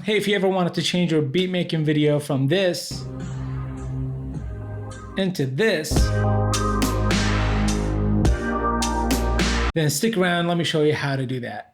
Hey, if you ever wanted to change your beat making video from this into this, then stick around, let me show you how to do that.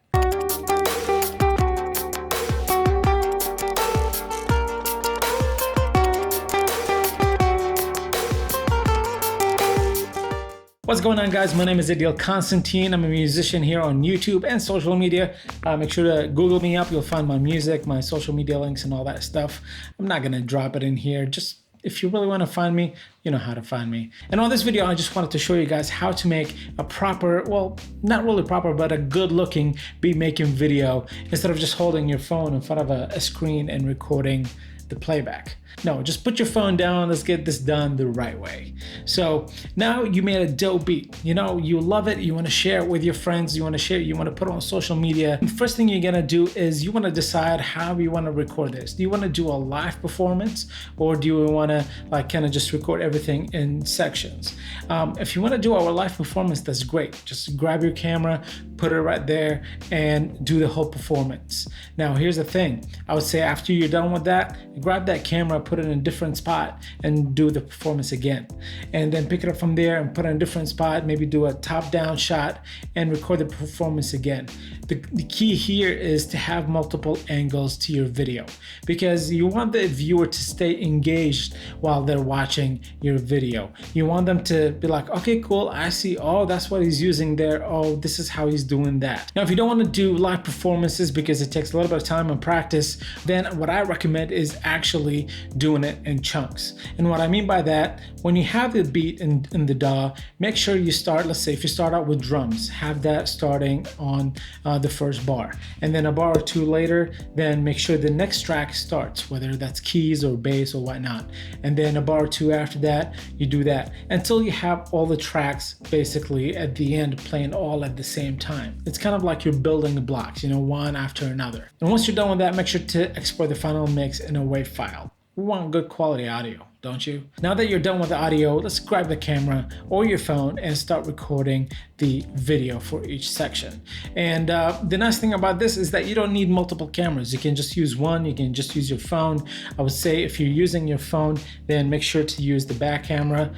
What's going on, guys? My name is Adil Constantine. I'm a musician here on YouTube and social media. Make sure to Google me up. You'll find my music, my social media links, and all that stuff. I'm not gonna drop it in here. Just if you really want to find me, you know how to find me. And on this video, I just wanted to show you guys how to make a proper, well, not really proper, but a good looking beat making video instead of just holding your phone in front of a screen and recording the playback. No, just put your phone down. Let's get this done the right way. So now you made a dope beat. You know, you love it. You want to share it with your friends. You want to share it. You want to put it on social media. The first thing you're going to do is you want to decide how you want to record this. Do you want to do a live performance, or do you want to like kind of just record everything in sections? If you want to do our live performance, that's great. Just grab your camera, put it right there, and do the whole performance. Now, here's the thing. I would say after you're done with that, grab that camera, put it in a different spot, and do the performance again. And then pick it up from there and put it in a different spot, maybe do a top-down shot and record the performance again. The key here is to have multiple angles to your video, because you want the viewer to stay engaged while they're watching your video. You want them to be like, okay, cool, I see, oh, that's what he's using there, oh, this is how he's doing that. Now, if you don't want to do live performances because it takes a little bit of time and practice, then what I recommend is actually doing it in chunks. And what I mean by that, when you have the beat in the DAW, make sure you start, let's say if you start out with drums, have that starting on the first bar, and then a bar or two later, then make sure the next track starts, whether that's keys or bass or whatnot, and then a bar or two after that, you do that until you have all the tracks basically at the end playing all at the same time. It's kind of like you're building the blocks, you know, one after another. And once you're done with that, make sure to export the final mix in a WAV file. We want good quality audio, don't you? Now that you're done with the audio, let's grab the camera or your phone and start recording the video for each section. And the nice thing about this is that you don't need multiple cameras. You can just use one, you can just use your phone. I would say if you're using your phone, then make sure to use the back camera.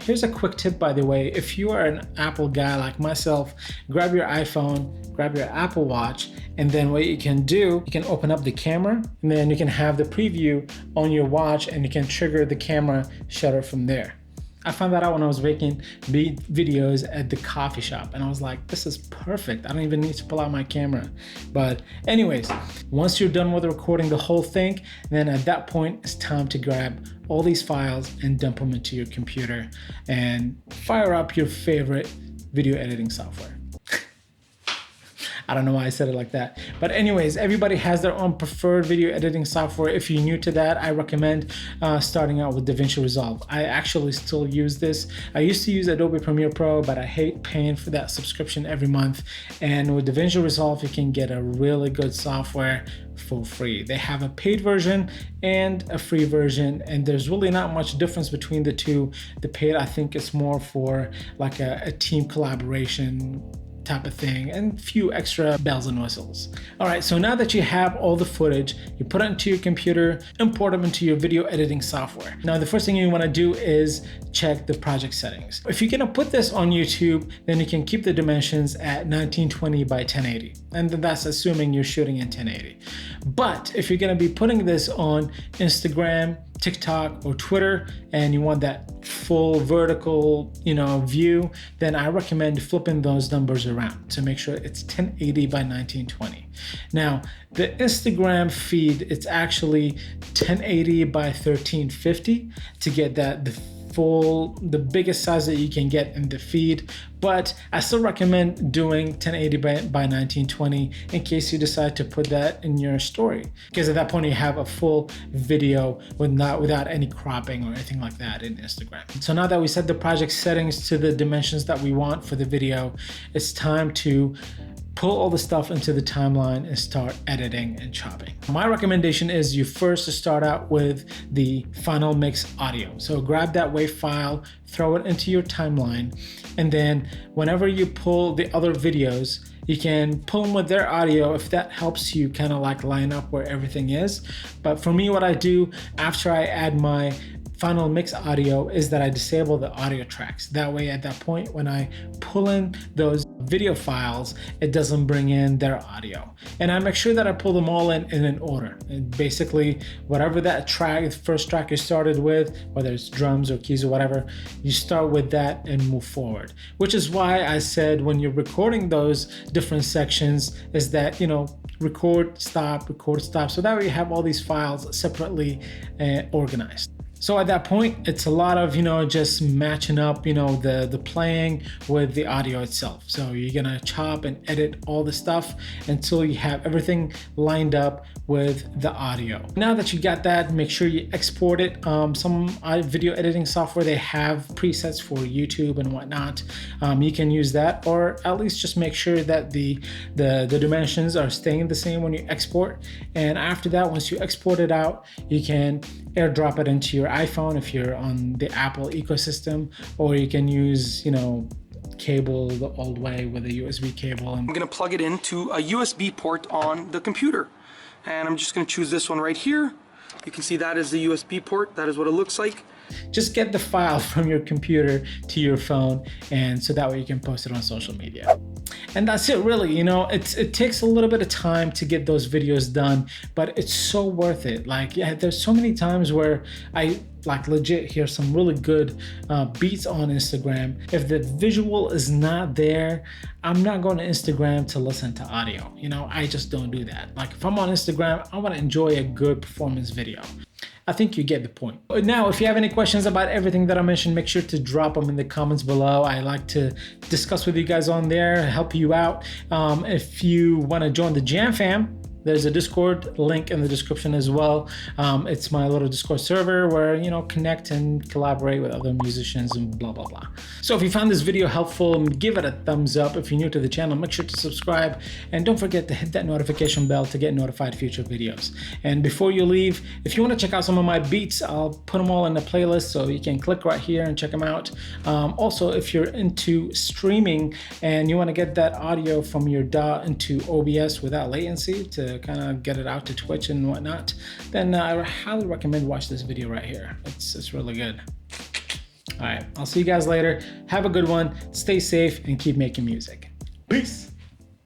Here's a quick tip, by the way. If you are an Apple guy like myself, grab your iPhone, grab your Apple Watch, and then what you can do, you can open up the camera, and then you can have the preview on your watch, and you can trigger the camera shutter from there. I found that out when I was making beat videos at the coffee shop, and I was like, this is perfect. I don't even need to pull out my camera. But anyways, once you're done with recording the whole thing, then at that point, it's time to grab all these files and dump them into your computer and fire up your favorite video editing software. I don't know why I said it like that. But anyways, everybody has their own preferred video editing software. If you're new to that, I recommend starting out with DaVinci Resolve. I actually still use this. I used to use Adobe Premiere Pro, but I hate paying for that subscription every month. And with DaVinci Resolve, you can get a really good software for free. They have a paid version and a free version, and there's really not much difference between the two. The paid, I think, is more for like a team collaboration type of thing, and a few extra bells and whistles. All right, so now that you have all the footage, you put it into your computer, import them into your video editing software. Now, the first thing you want to do is check the project settings. If you're gonna put this on YouTube, then you can keep the dimensions at 1920 by 1080. And that's assuming you're shooting in 1080. But if you're gonna be putting this on Instagram, TikTok, or Twitter, and you want that full vertical, view, then I recommend flipping those numbers around to make sure it's 1080 by 1920. Now, the Instagram feed, it's actually 1080 by 1350 to get the biggest size that you can get in the feed, but I still recommend doing 1080 by 1920 in case you decide to put that in your story, because at that point you have a full video without any cropping or anything like that in Instagram. So now that we set the project settings to the dimensions that we want for the video, it's time to pull all the stuff into the timeline and start editing and chopping. My recommendation is you first start out with the final mix audio. So grab that WAV file, throw it into your timeline, and then whenever you pull the other videos, you can pull them with their audio if that helps you kind of like line up where everything is. But for me, what I do after I add my final mix audio is that I disable the audio tracks. That way at that point when I pull in those video files, it doesn't bring in their audio. And I make sure that I pull them all in an order. And basically whatever that track, the first track you started with, whether it's drums or keys or whatever, you start with that and move forward. Which is why I said when you're recording those different sections is that, you know, record, stop, so that way you have all these files separately organized. So at that point, it's a lot of, you know, just matching up, you know, the playing with the audio itself. So you're gonna chop and edit all the stuff until you have everything lined up with the audio. Now that you got that, make sure you export it. Some video editing software, they have presets for YouTube and whatnot. You can use that, or at least just make sure that the dimensions are staying the same when you export. And after that, once you export it out, you can airdrop it into your iPhone if you're on the Apple ecosystem, or you can use, you know, cable the old way with a USB cable. I'm gonna plug it into a USB port on the computer, and I'm just gonna choose this one right here. You can see that is the USB port. That is what it looks like. Just get the file from your computer to your phone, and so that way you can post it on social media. And that's it really, you know, it takes a little bit of time to get those videos done, but it's so worth it. Like, yeah, there's so many times where I like legit hear some really good beats on Instagram. If the visual is not there, I'm not going to Instagram to listen to audio. You know, I just don't do that. Like if I'm on Instagram, I want to enjoy a good performance video. I think you get the point. Now, if you have any questions about everything that I mentioned, make sure to drop them in the comments below. I like to discuss with you guys on there, help you out. If you want to join the JamFam, there's a Discord link in the description as well. It's my little Discord server where, you know, connect and collaborate with other musicians and blah, blah, blah. So if you found this video helpful, give it a thumbs up. If you're new to the channel, make sure to subscribe. And don't forget to hit that notification bell to get notified future videos. And before you leave, if you want to check out some of my beats, I'll put them all in the playlist so you can click right here and check them out. Also, if you're into streaming and you want to get that audio from your DAW into OBS without latency to kind of get it out to Twitch and whatnot, then I highly recommend watch this video right here. It's really good. All right, I'll see you guys later. Have a good one, stay safe, and keep making music. Peace.